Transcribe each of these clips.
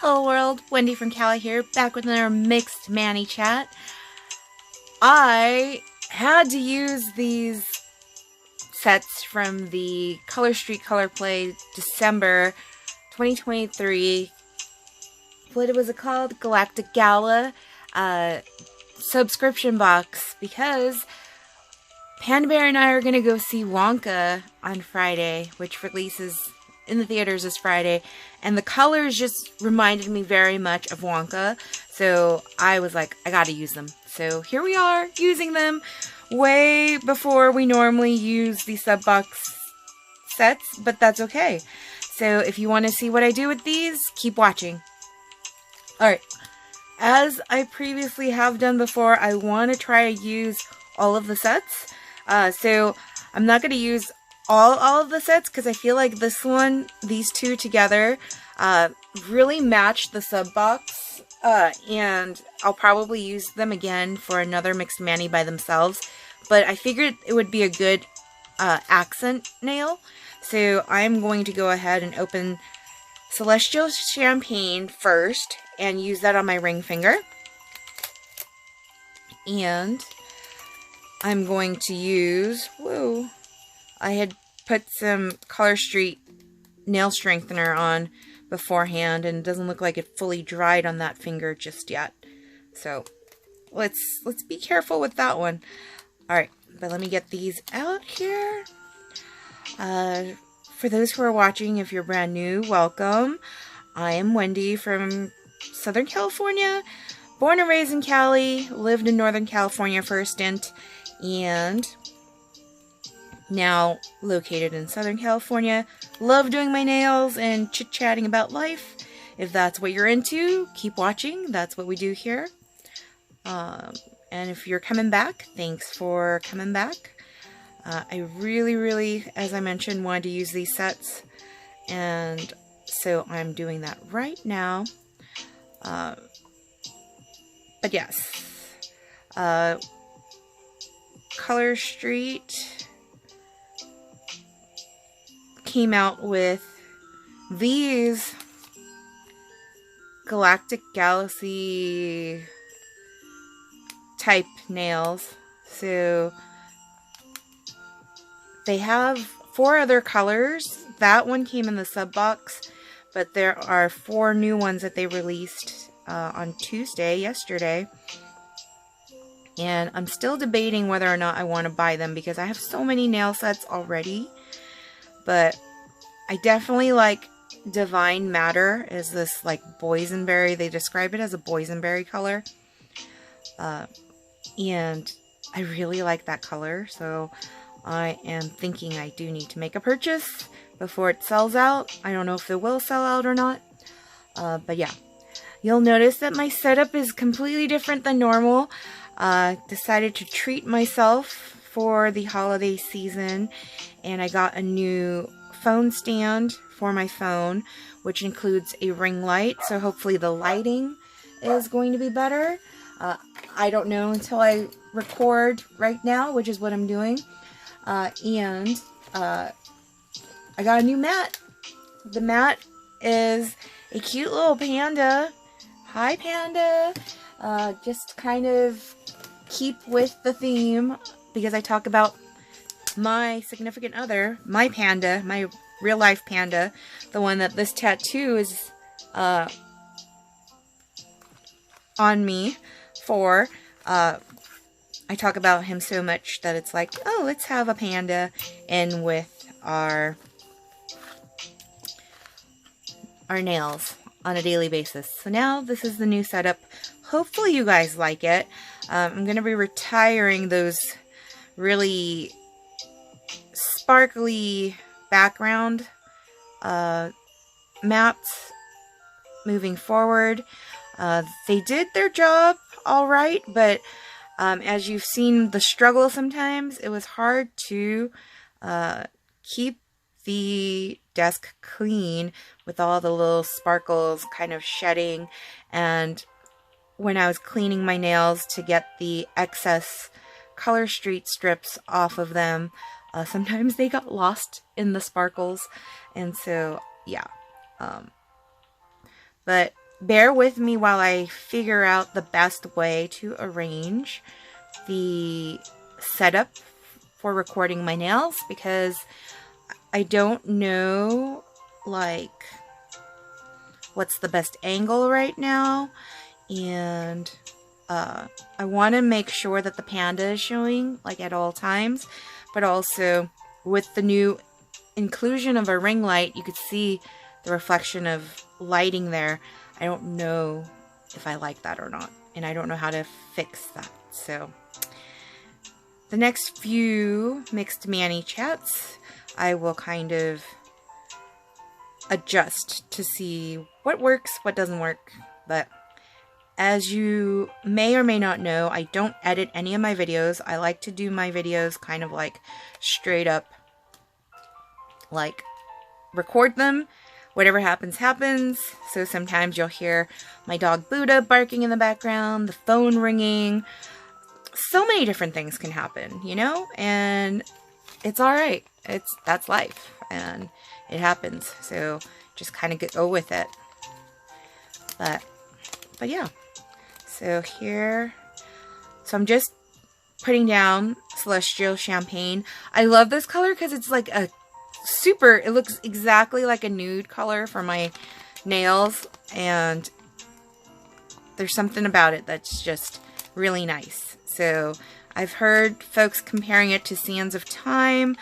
Hello world, Wendy from Cali here, back with another mixed Manny chat. I had to use these sets from the Color Street Color Play December 2023. What was it called? Galactic Gala subscription box, because Panda Bear and I are going to go see Wonka on Friday, which releases in the theaters this Friday, and the colors just reminded me very much of Wonka, so I was like, I gotta use them. So here we are, using them way before we normally use the sub box sets, but that's okay. So if you want to see what I do with these, keep watching. Alright, as I previously have done before, I want to try to use all of the sets. So I'm not going to use all of the sets because I feel like this one, these two together, really match the sub box, and I'll probably use them again for another mixed Manny by themselves, but I figured it would be a good accent nail, so I'm going to go ahead and open Celestial Champagne first and use that on my ring finger, and I'm going to use, whoa, I had put some Color Street nail strengthener on beforehand, and it doesn't look like it fully dried on that finger just yet. So let's be careful with that one. Alright, but let me get these out here. For those who are watching, if you're brand new, welcome. I am Wendy from Southern California, born and raised in Cali, lived in Northern California for a stint, and now located in Southern California. Love doing my nails and chit-chatting about life. If that's what you're into, keep watching. That's what we do here. And if you're coming back, thanks for coming back. I really, as I mentioned, wanted to use these sets, and so I'm doing that right now. But yes, Color Street came out with these Galactic Galaxy type nails. So they have 4 other colors. That one came in the sub box, but there are 4 new ones that they released on Tuesday, yesterday. And I'm still debating whether or not I want to buy them because I have so many nail sets already. But I definitely like Divine Matter, is this like boysenberry. They describe it as a boysenberry color. And I really like that color, so I am thinking I do need to make a purchase before it sells out. I don't know if it will sell out or not. But yeah, you'll notice that my setup is completely different than normal. Decided to treat myself for the holiday season, and I got a new phone stand for my phone, which includes a ring light, so hopefully the lighting is going to be better. I don't know until I record right now, which is what I'm doing. And I got a new mat. The mat is a cute little panda. Hi, panda. Just kind of keep with the theme, because I talk about my significant other, my panda, my real life panda, the one that this tattoo is on me for. I talk about him so much that it's like, oh, let's have a panda in with our nails on a daily basis. So now this is the new setup. Hopefully you guys like it. I'm going to be retiring those really sparkly background mats moving forward. They did their job all right, but as you've seen the struggle sometimes, it was hard to keep the desk clean with all the little sparkles kind of shedding, and when I was cleaning my nails to get the excess Color Street strips off of them, sometimes they got lost in the sparkles, and so yeah. But bear with me while I figure out the best way to arrange the setup for recording my nails, because I don't know, like, what's the best angle right now, and I want to make sure that the panda is showing, like, at all times, but also with the new inclusion of a ring light, you could see the reflection of lighting there. I don't know if I like that or not, and I don't know how to fix that. So the next few Mixed Manny chats, I will kind of adjust to see what works, what doesn't work. But as you may or may not know, I don't edit any of my videos. I like to do my videos kind of like straight up, like record them. Whatever happens, happens. So sometimes you'll hear my dog Buddha barking in the background, the phone ringing. So many different things can happen, you know? And it's alright. That's life. And it happens. So just kind of go with it. But yeah. So here. So I'm just putting down Celestial Champagne. I love this color because it's like a it looks exactly like a nude color for my nails, and there's something about it that's just really nice. So I've heard folks comparing it to Sands of Time,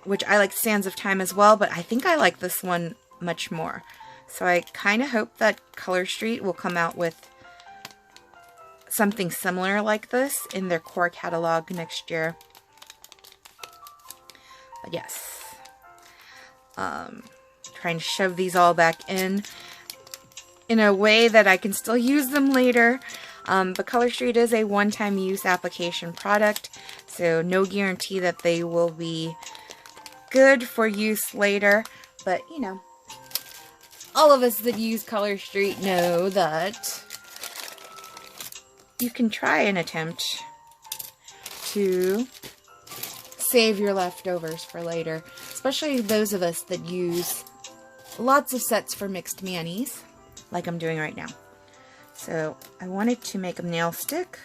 which I like Sands of Time as well, but I think I like this one much more. So I kind of hope that Color Street will come out with something similar like this in their core catalog next year. But yes. Trying to shove these all back in a way that I can still use them later. But Color Street is a one-time use application product, so no guarantee that they will be good for use later. But, you know, all of us that use Color Street know that you can try an attempt to save your leftovers for later, especially those of us that use lots of sets for Mixed Mannies, like I'm doing right now. So I wanted to make a nail stick,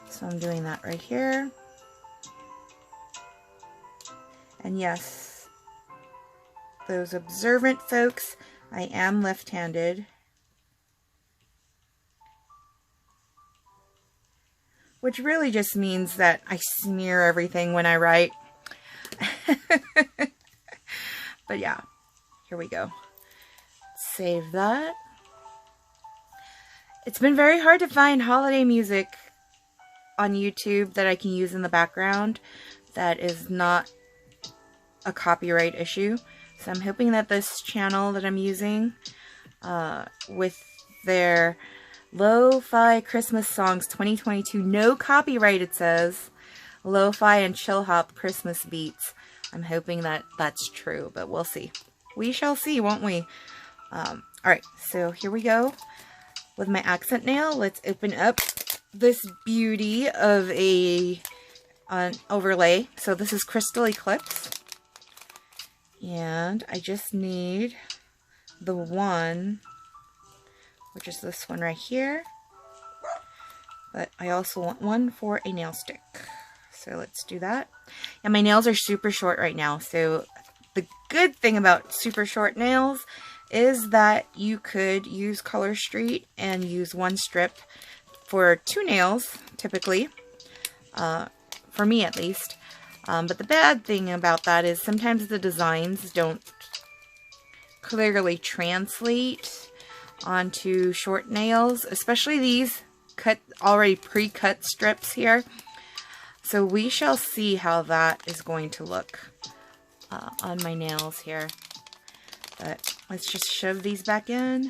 so I'm doing that right here. And yes, those observant folks, I am left-handed. Which really just means that I smear everything when I write. But yeah, here we go. Save that. It's been very hard to find holiday music on YouTube that I can use in the background that is not a copyright issue. So I'm hoping that this channel that I'm using with their Lo-Fi Christmas Songs 2022, no copyright it says, Lo-Fi and Chill Hop Christmas Beats. I'm hoping that that's true, but we'll see. We shall see, won't we? Alright, so here we go with my accent nail. Let's open up this beauty of an overlay. So this is Crystal Eclipse. And I just need the one, which is this one right here. But I also want one for a nail stick. So let's do that. And my nails are super short right now. So the good thing about super short nails is that you could use Color Street and use one strip for 2 nails, typically. For me at least. But the bad thing about that is sometimes the designs don't clearly translate onto short nails, especially these already pre-cut strips here. So we shall see how that is going to look on my nails here. But let's just shove these back in.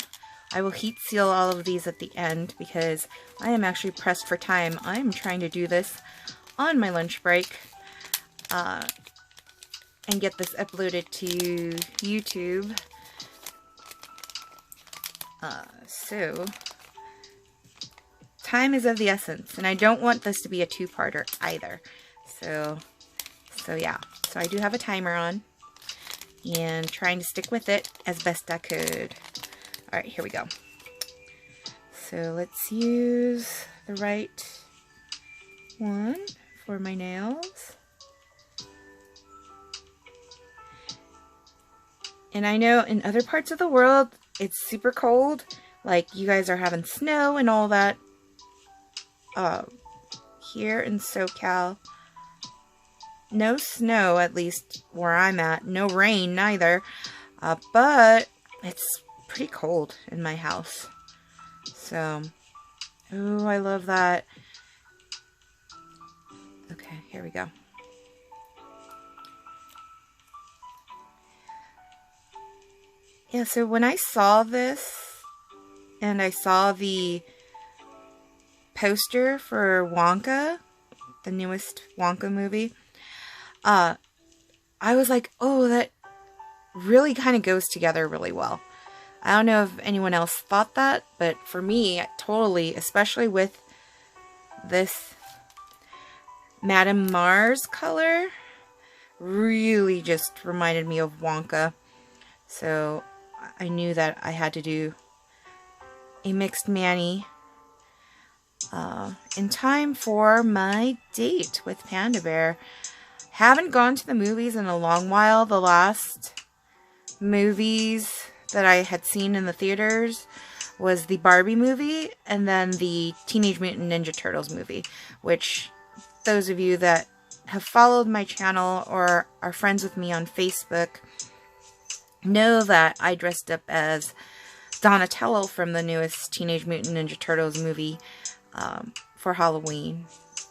I will heat seal all of these at the end because I am actually pressed for time. I'm trying to do this on my lunch break and get this uploaded to YouTube. So time is of the essence, and I don't want this to be a 2-parter either. So yeah. So I do have a timer on and trying to stick with it as best I could. Alright, here we go. So let's use the right one for my nails. And I know in other parts of the world, it's super cold. Like, you guys are having snow and all that. Here in SoCal, no snow, at least where I'm at. No rain, neither. But it's pretty cold in my house. So, oh, I love that. Okay, here we go. Yeah, so when I saw this, and I saw the poster for Wonka, the newest Wonka movie, I was like, oh, that really kind of goes together really well. I don't know if anyone else thought that, but for me, totally, especially with this Madame Mars color, really just reminded me of Wonka. So I knew that I had to do a mixed mani in time for my date with Panda Bear. Haven't gone to the movies in a long while. The last movies that I had seen in the theaters was the Barbie movie and then the Teenage Mutant Ninja Turtles movie, which those of you that have followed my channel or are friends with me on Facebook know that I dressed up as Donatello from the newest Teenage Mutant Ninja Turtles movie for Halloween.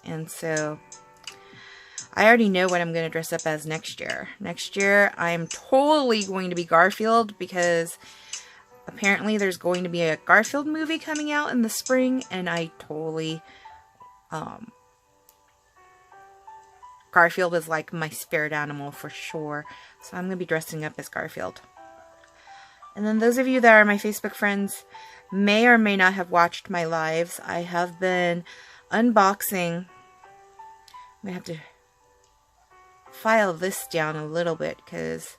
And so I already know what I'm going to dress up as next year. Next year I'm totally going to be Garfield, because apparently there's going to be a Garfield movie coming out in the spring, and I totally Garfield is like my spirit animal for sure. So I'm going to be dressing up as Garfield. And then those of you that are my Facebook friends may or may not have watched my lives. I have been unboxing. I'm going to have to file this down a little bit because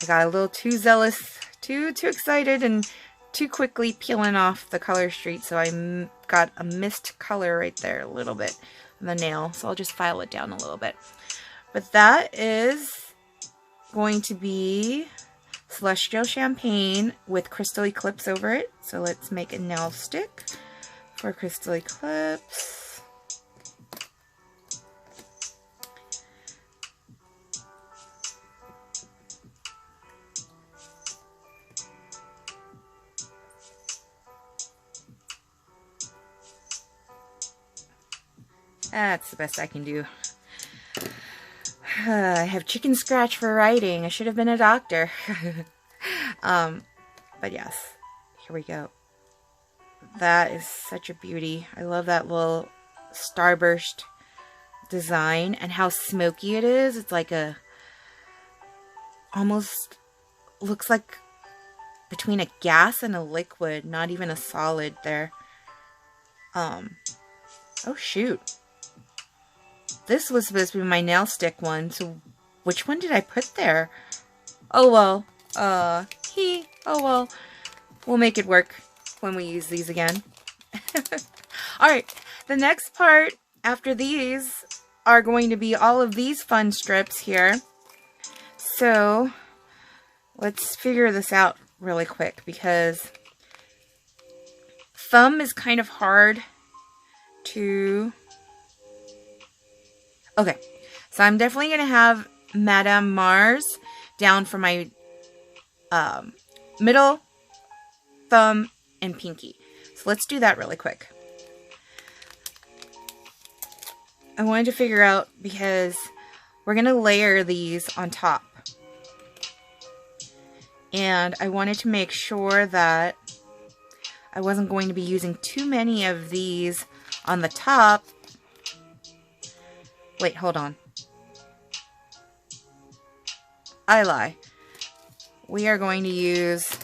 I got a little too zealous, too excited, and too quickly peeling off the color street. So I got a missed color right there a little bit on the nail. So I'll just file it down a little bit. But that is going to be Celestial Champagne with Crystal Eclipse over it. So let's make a nail stick for Crystal Eclipse. That's the best I can do. I have chicken scratch for writing. I should have been a doctor. But yes, here we go. That is such a beauty. I love that little starburst design and how smoky it is. It's like a, almost looks like between a gas and a liquid, not even a solid there. Oh shoot. This was supposed to be my nail stick one, so which one did I put there? Oh well, oh well, we'll make it work when we use these again. Alright, the next part after these are going to be all of these fun strips here. So, let's figure this out really quick, because thumb is kind of hard to... Okay, so I'm definitely going to have Madame Mars down for my middle, thumb, and pinky. So let's do that really quick. I wanted to figure out, because we're going to layer these on top. And I wanted to make sure that I wasn't going to be using too many of these on the top. Wait, hold on. I lie. We are going to use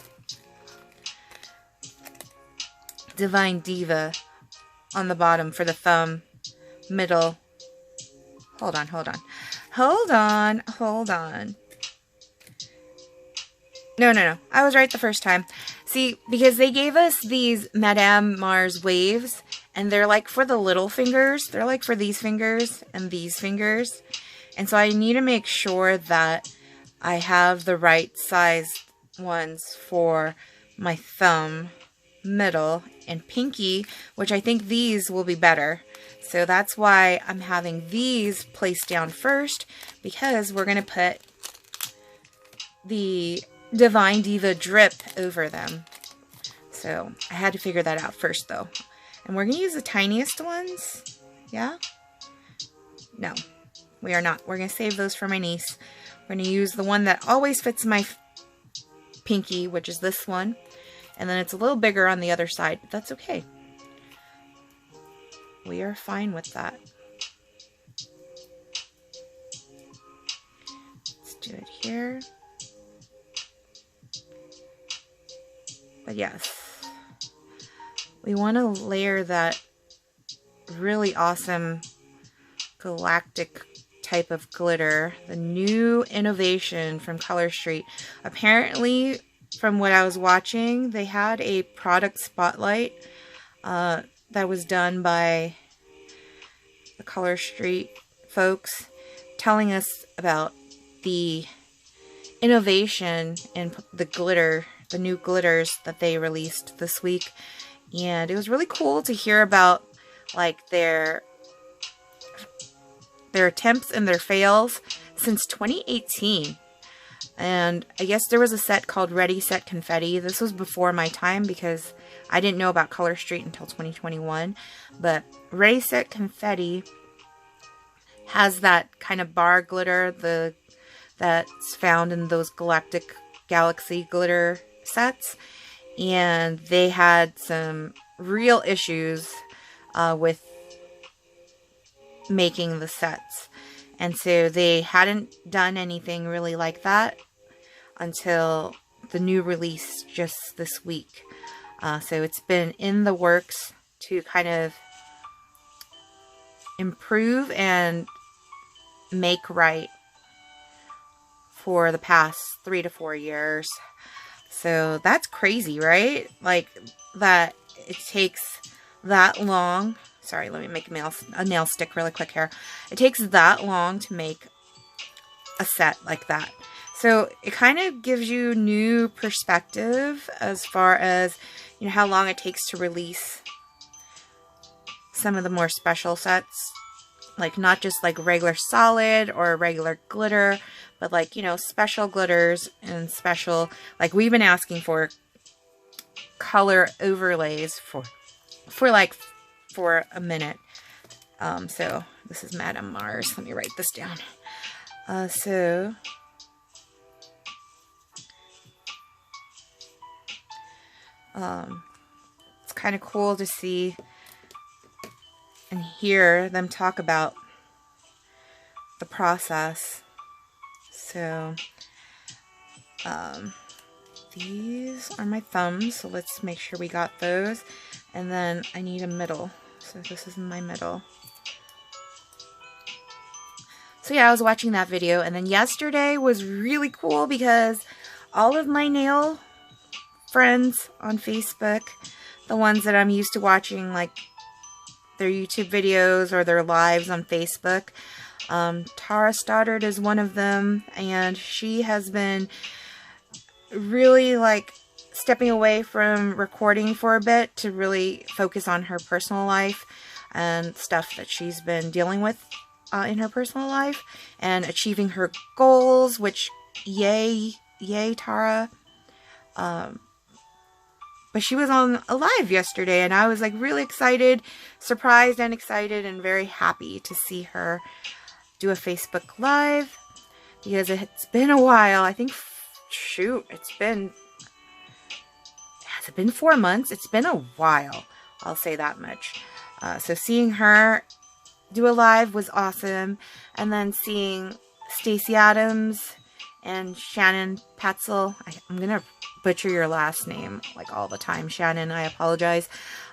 Divine Diva on the bottom for the thumb, middle. Hold on. No. I was right the first time. See, because they gave us these Madame Mars waves, and they're like for the little fingers. They're like for these fingers and these fingers. And so I need to make sure that I have the right size ones for my thumb, middle, and pinky, which I think these will be better. So that's why I'm having these placed down first, because we're going to put the Divine Diva drip over them. So I had to figure that out first though. And we're going to use the tiniest ones. Yeah? No, we are not. We're going to save those for my niece. We're going to use the one that always fits my pinky, which is this one. And then it's a little bigger on the other side, but that's okay. We are fine with that. Let's do it here. But yes, we want to layer that really awesome galactic type of glitter, the new innovation from Color Street. Apparently, from what I was watching, they had a product spotlight that was done by the Color Street folks, telling us about the innovation in the glitter, the new glitters that they released this week. And it was really cool to hear about like their attempts and their fails since 2018. And I guess there was a set called Ready, Set, Confetti. This was before my time because I didn't know about Color Street until 2021. But Ready, Set, Confetti has that kind of bar glitter that's found in those Galactic Galaxy glitter sets. And they had some real issues with making the sets. And so they hadn't done anything really like that until the new release just this week. So it's been in the works to kind of improve and make right for the past 3 to 4 years. So that's crazy, right? Like that it takes that long. Sorry, let me make a nail stick really quick here. It takes that long to make a set like that. So it kind of gives you new perspective as far as, you know, how long it takes to release some of the more special sets. Like not just like regular solid or regular glitter, but like, you know, special glitters and special, like we've been asking for color overlays for a minute. So this is Madame Mars. Let me write this down. It's kind of cool to see and hear them talk about the process. So these are my thumbs, so let's make sure we got those. And then I need a middle, so this is my middle. So yeah, I was watching that video, and then yesterday was really cool because all of my nail friends on Facebook, the ones that I'm used to watching like their YouTube videos or their lives on Facebook, Tara Stoddard is one of them, and she has been really like stepping away from recording for a bit to really focus on her personal life and stuff that she's been dealing with in her personal life and achieving her goals, which yay Tara. But she was on a live yesterday, and I was like really excited, surprised and excited, and very happy to see her do a Facebook Live, because it's been a while. I think, shoot, has it been 4 months? It's been a while, I'll say that much. So seeing her do a live was awesome, and then seeing Stacy Adams and Shannon Paetzel. I'm gonna butcher your last name like all the time, Shannon, I apologize.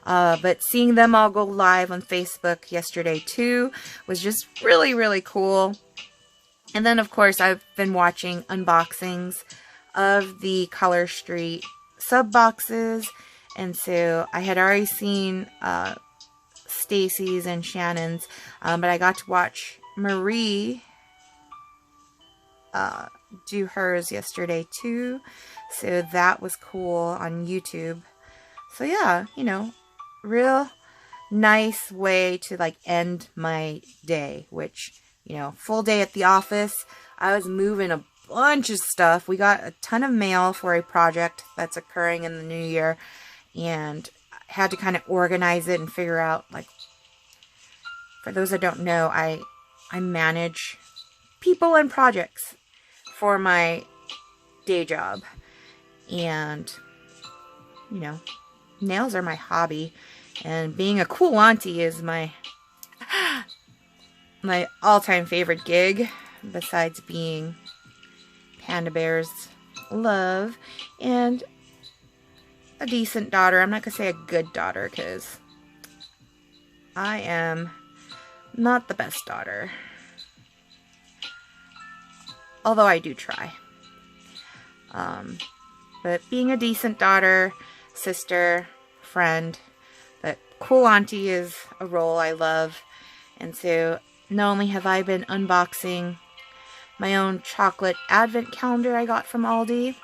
But seeing them all go live on Facebook yesterday too was just really, really cool. And then of course I've been watching unboxings of the Color Street sub boxes, and so I had already seen Stacy's and Shannon's, but I got to watch Marie do hers yesterday too, so that was cool on YouTube. So yeah, you know, real nice way to like end my day, which, you know, full day at the office. I was moving a bunch of stuff. We got a ton of mail for a project that's occurring in the new year, and I had to kind of organize it and figure out, like, for those that don't know, I manage people and projects for my day job, and, you know, nails are my hobby, and being a cool auntie is my all-time favorite gig, besides being Panda Bear's love and a decent daughter. I'm not gonna say a good daughter, because I am not the best daughter, although I do try. But being a decent daughter, sister, friend, but cool auntie is a role I love. And so not only have I been unboxing my own chocolate advent calendar I got from Aldi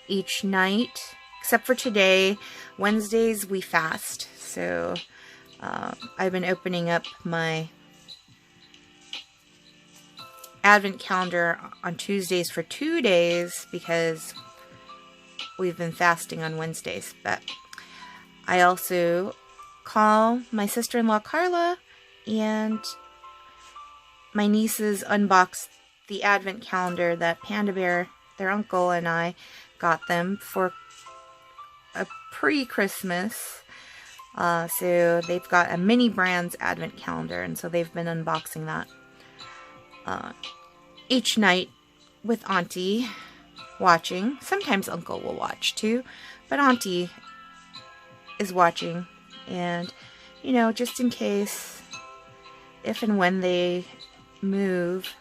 each night, except for today. Wednesdays we fast, so I've been opening up my advent calendar on Tuesdays for 2 days because we've been fasting on Wednesdays. But I also call my sister-in-law Carla, and my nieces unbox the advent calendar that Panda Bear, their uncle, and I got them for a pre-Christmas. So they've got a mini brands advent calendar, and so they've been unboxing that each night with Auntie watching. Sometimes Uncle will watch too, but Auntie is watching, and, you know, just in case, if and when they move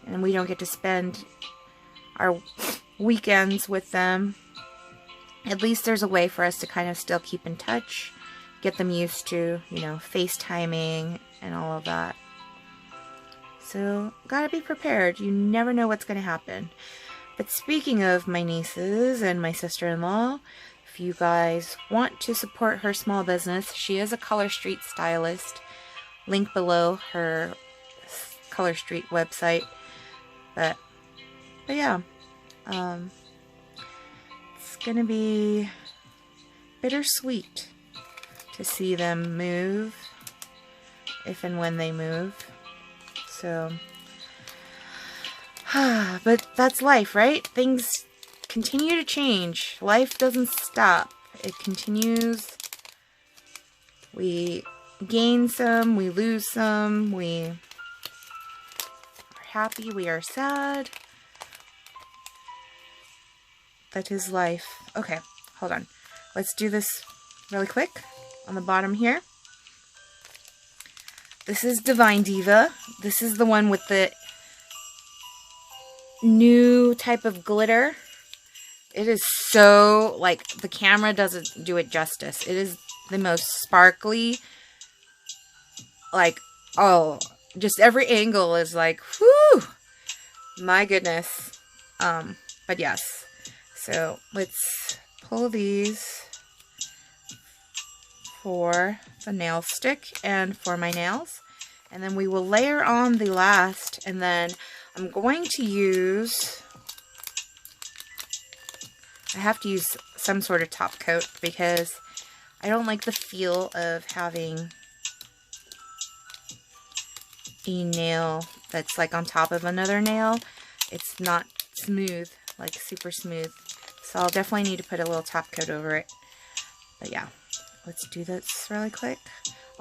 and we don't get to spend our weekends with them, at least there's a way for us to kind of still keep in touch, get them used to, you know, FaceTiming and all of that. So, gotta be prepared. You never know what's going to happen. But speaking of my nieces and my sister-in-law, if you guys want to support her small business, she is a Color Street stylist. Link below her Color Street website. But yeah, it's gonna be bittersweet to see them move, if and when they move. So, but that's life, right? Things continue to change. Life doesn't stop. It continues. We gain some, we lose some, we are happy, we are sad. That is life. Okay, hold on. Let's do this really quick on the bottom here. This is Divine Diva. This is the one with the new type of glitter. It is so, like, the camera doesn't do it justice. It is the most sparkly, like, oh, just every angle is like, whew, my goodness. But yes, so let's pull these for the nail stick and for my nails, and then we will layer on the last, and then I'm going to use, I have to use some sort of top coat because I don't like the feel of having a nail that's like on top of another nail. It's not smooth, like super smooth. So I'll definitely need to put a little top coat over it. But yeah, let's do this really quick.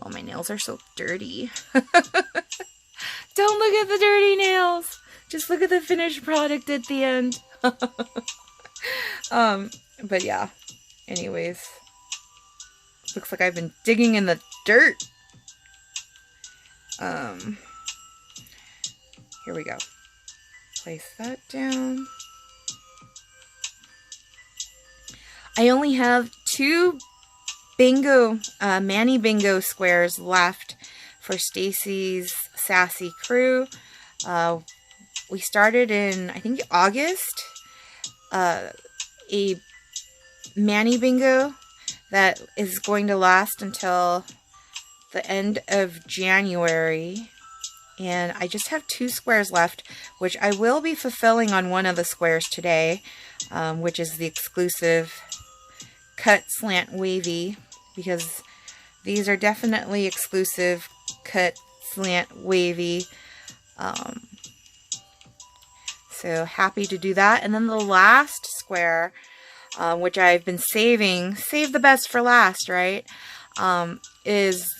Oh, my nails are so dirty. Don't look at the dirty nails. Just look at the finished product at the end. But yeah, anyways, looks like I've been digging in the dirt. Here we go. Place that down. I only have 2 bingo, Manny bingo squares left for Stacy's Sassy Crew. We started in, I think, August, a Manny bingo that is going to last until the end of January. And I just have 2 squares left, which I will be fulfilling on one of the squares today, which is the exclusive cut slant wavy, because these are definitely exclusive cut slant wavy. So happy to do that. And then the last square, which I've been save the best for last, right? Is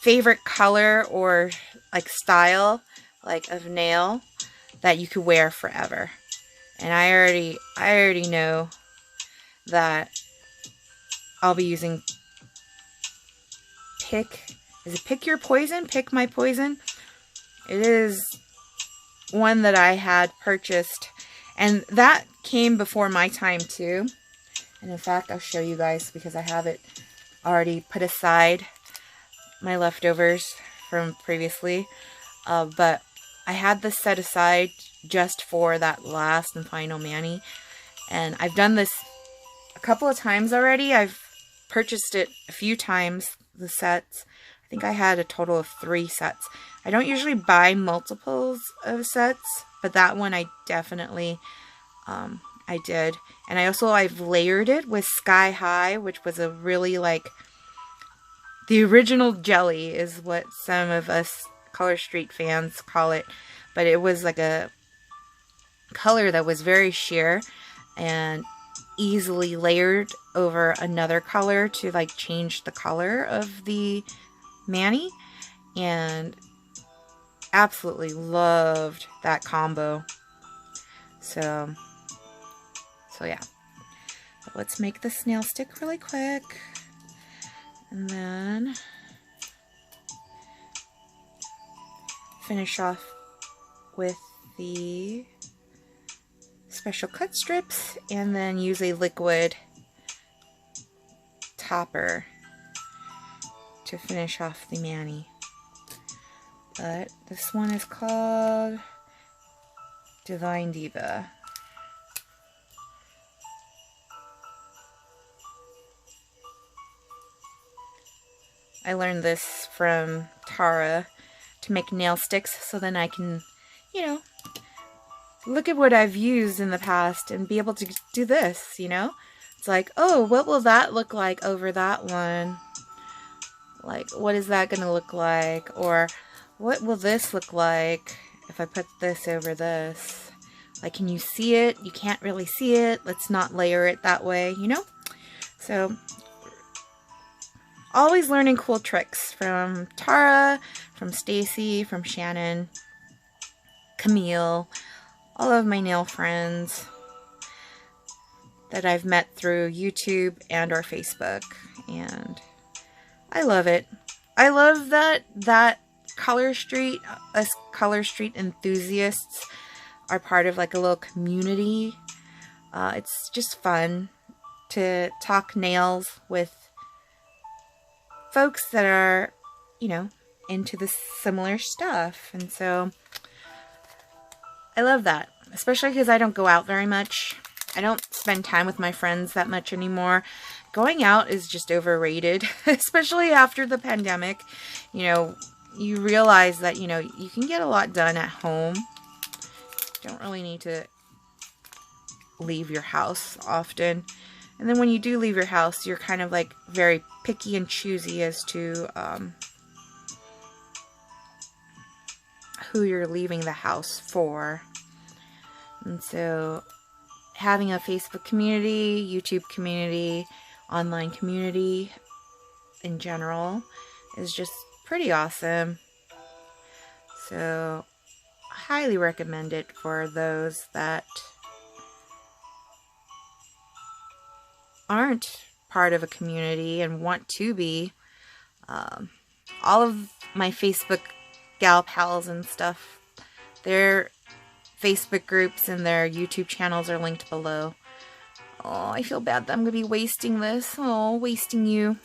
favorite color or like style, like of nail that you could wear forever. And I already know that I'll be using Pick Your Poison? Pick My Poison? It is one that I had purchased, and that came before my time too. And in fact, I'll show you guys because I have it already put aside, my leftovers from previously. But I had this set aside just for that last and final Manny. And I've done this a couple of times already. I've purchased it a few times, the sets. I think I had a total of 3 sets. I don't usually buy multiples of sets, but that one I definitely, I did. And I've layered it with Sky High, which was a really like, the original jelly is what some of us Color Street fans call it. But it was like a color that was very sheer and easily layered over another color to like change the color of the Manny. And absolutely loved that combo. So yeah. But let's make the snail stick really quick. And then finish off with the special cut strips, and then use a liquid topper to finish off the Manny. But this one is called Divine Diva. I learned this from Tara to make nail sticks, so then I can, you know, look at what I've used in the past and be able to do this, you know? It's like, oh, what will that look like over that one? Like, what is that going to look like? Or what will this look like if I put this over this? Like, can you see it? You can't really see it. Let's not layer it that way, you know? So, always learning cool tricks from Tara, from Stacy, from Shannon, Camille, all of my nail friends that I've met through YouTube and or Facebook, and I love it. I love that Color Street, us Color Street enthusiasts are part of like a little community. It's just fun to talk nails with folks that are, you know, into the similar stuff. And so I love that, especially because I don't go out very much. I don't spend time with my friends that much anymore. Going out is just overrated, especially after the pandemic. You know, you realize that, you know, you can get a lot done at home. You don't really need to leave your house often. And then when you do leave your house, you're kind of like very picky and choosy as to who you're leaving the house for. And so having a Facebook community, YouTube community, online community in general is just pretty awesome. So I highly recommend it for those that aren't part of a community and want to be. All of my Facebook gal pals and stuff, their Facebook groups and their YouTube channels are linked below. Oh, I feel bad that I'm going to be wasting this. Oh, wasting you.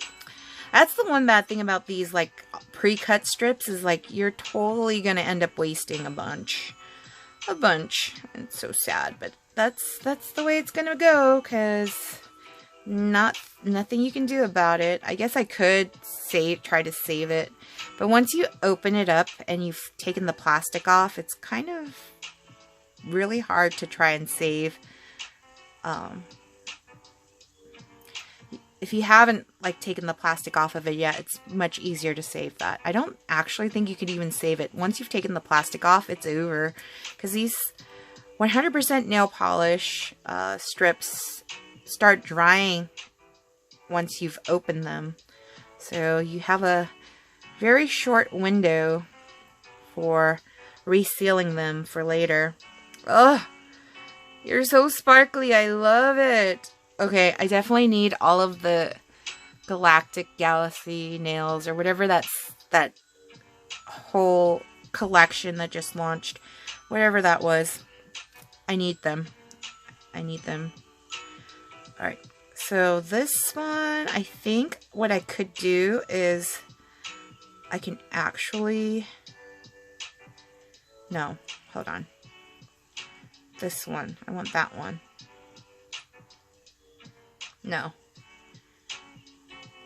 That's the one bad thing about these, like, pre-cut strips is, like, you're totally going to end up wasting a bunch. A bunch. It's so sad, but that's the way it's going to go, because nothing you can do about it. I guess I could try to save it, but once you open it up and you've taken the plastic off, it's kind of really hard to try and save. If you haven't, like, taken the plastic off of it yet, it's much easier to save that. I don't actually think you could even save it. Once you've taken the plastic off, it's over. Because these 100% nail polish strips start drying once you've opened them. So you have a very short window for resealing them for later. Ugh! You're so sparkly. I love it. Okay, I definitely need all of the Galactic Galaxy nails or whatever that whole collection that just launched. Whatever that was. I need them. I need them. Alright, so this one, I think what I could do is I can actually... No, hold on. This one. I want that one. No.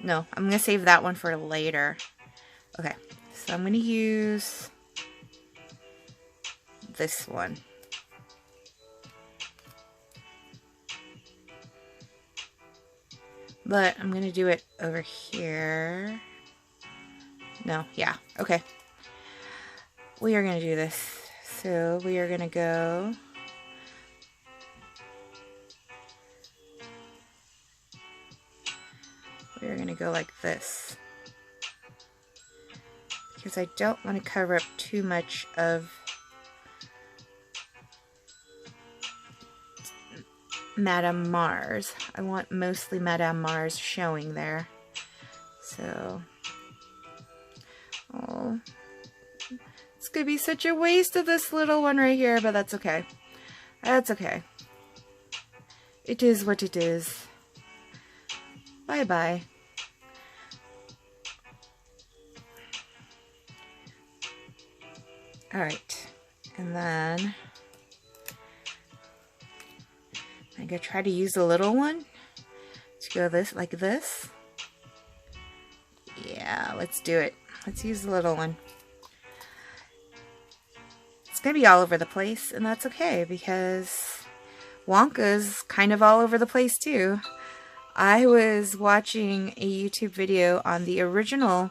No, I'm going to save that one for later. Okay, so I'm going to use this one. But I'm going to do it over here. No, yeah, okay. We are going to do this. So we are going to go... We're going to go like this, because I don't want to cover up too much of Madame Mars. I want mostly Madame Mars showing there. So, oh, it's going to be such a waste of this little one right here, but that's okay. That's okay. It is what it is. Bye-bye. Alright, and then I'm going to try to use the little one to go this, like this. Yeah, let's do it. Let's use the little one. It's going to be all over the place, and that's okay, because Wonka's kind of all over the place too. I was watching a YouTube video on the original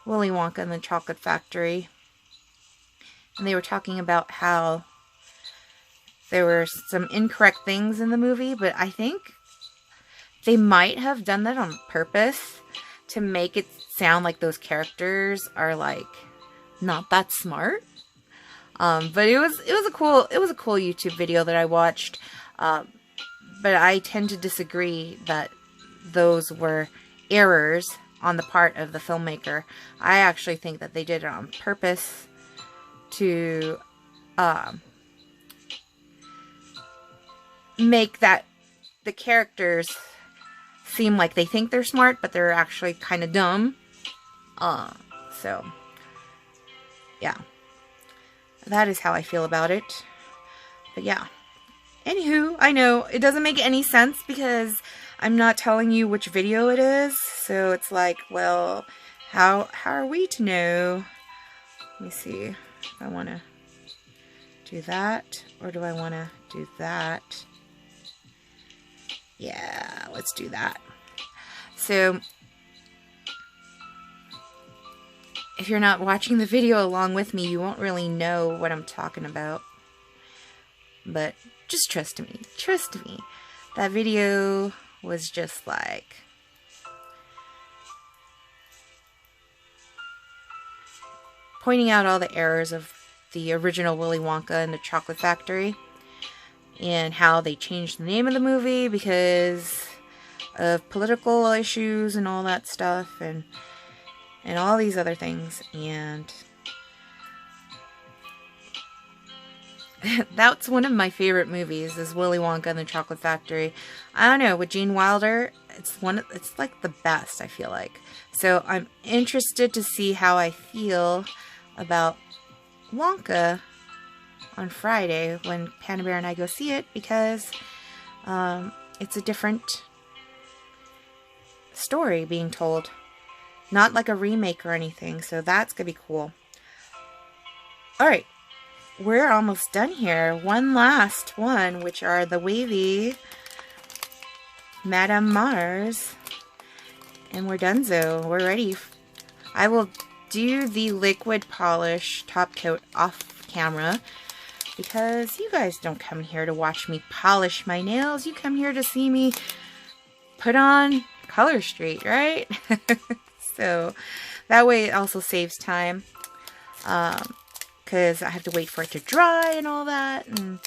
Willy Wonka and the Chocolate Factory, and they were talking about how there were some incorrect things in the movie, but I think they might have done that on purpose to make it sound like those characters are, like, not that smart. But it was a cool YouTube video that I watched. But I tend to disagree that those were errors on the part of the filmmaker. I actually think that they did it on purpose to make that the characters seem like they think they're smart, but they're actually kind of dumb. So yeah, that is how I feel about it. But yeah, anywho, I know it doesn't make any sense because I'm not telling you which video it is, so it's like, well, how are we to know? Let me see if I want to do that, or do I want to do that? Yeah, let's do that. So, if you're not watching the video along with me, you won't really know what I'm talking about. But just trust me. Trust me. That video was just like... pointing out all the errors of the original Willy Wonka and the Chocolate Factory. And how they changed the name of the movie because of political issues and all that stuff. And all these other things. And That's one of my favorite movies, is Willy Wonka and the Chocolate Factory. I don't know, with Gene Wilder, it's like the best, I feel like. So I'm interested to see how I feel about Wonka on Friday when Panda Bear and I go see it, because it's a different story being told. Not like a remake or anything, so that's gonna be cool. Alright, we're almost done here. One last one, which are the wavy Madame Mars. And we're donezo. We're ready. I will do the liquid polish top coat off camera, because you guys don't come here to watch me polish my nails. You come here to see me put on Color Street, right? So that way it also saves time, because I have to wait for it to dry and all that, and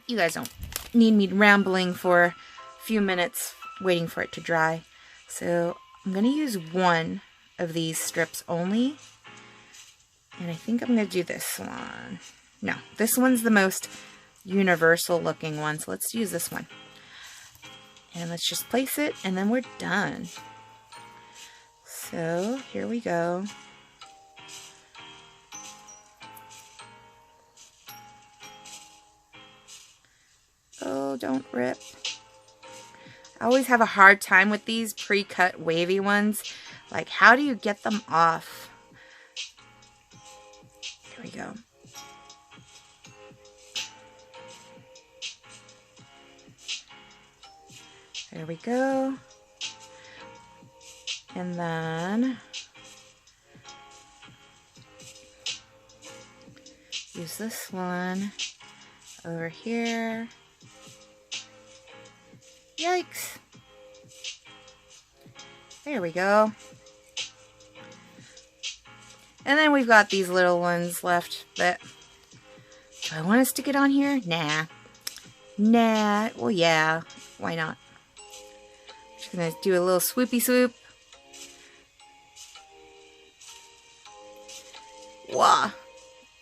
you guys don't need me rambling for a few minutes waiting for it to dry. So I'm going to use one of these strips only, and I think I'm going to do this one. No, this one's the most universal looking one, so let's use this one. And let's just place it, and then we're done. So here we go. Oh, don't rip. I always have a hard time with these pre-cut wavy ones. Like, how do you get them off? Here we go. There we go. And then use this one over here. Yikes. There we go. And then we've got these little ones left, but do I want to stick it on here? Nah. Nah. Well, yeah. Why not? Just gonna do a little swoopy swoop. Wah!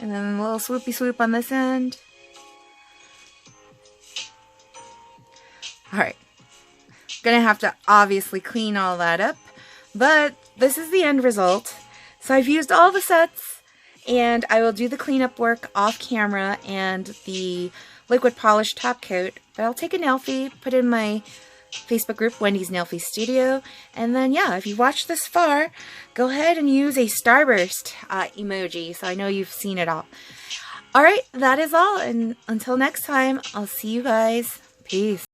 And then a little swoopy swoop on this end. Alright. Gonna have to obviously clean all that up, but this is the end result. So I've used all the sets, and I will do the cleanup work off camera and the liquid polish top coat, but I'll take a Nailfie, put it in my Facebook group, Wendy's Nailfie Studio, and then yeah, if you watched this far, go ahead and use a starburst emoji, so I know you've seen it all. Alright, that is all, and until next time, I'll see you guys. Peace.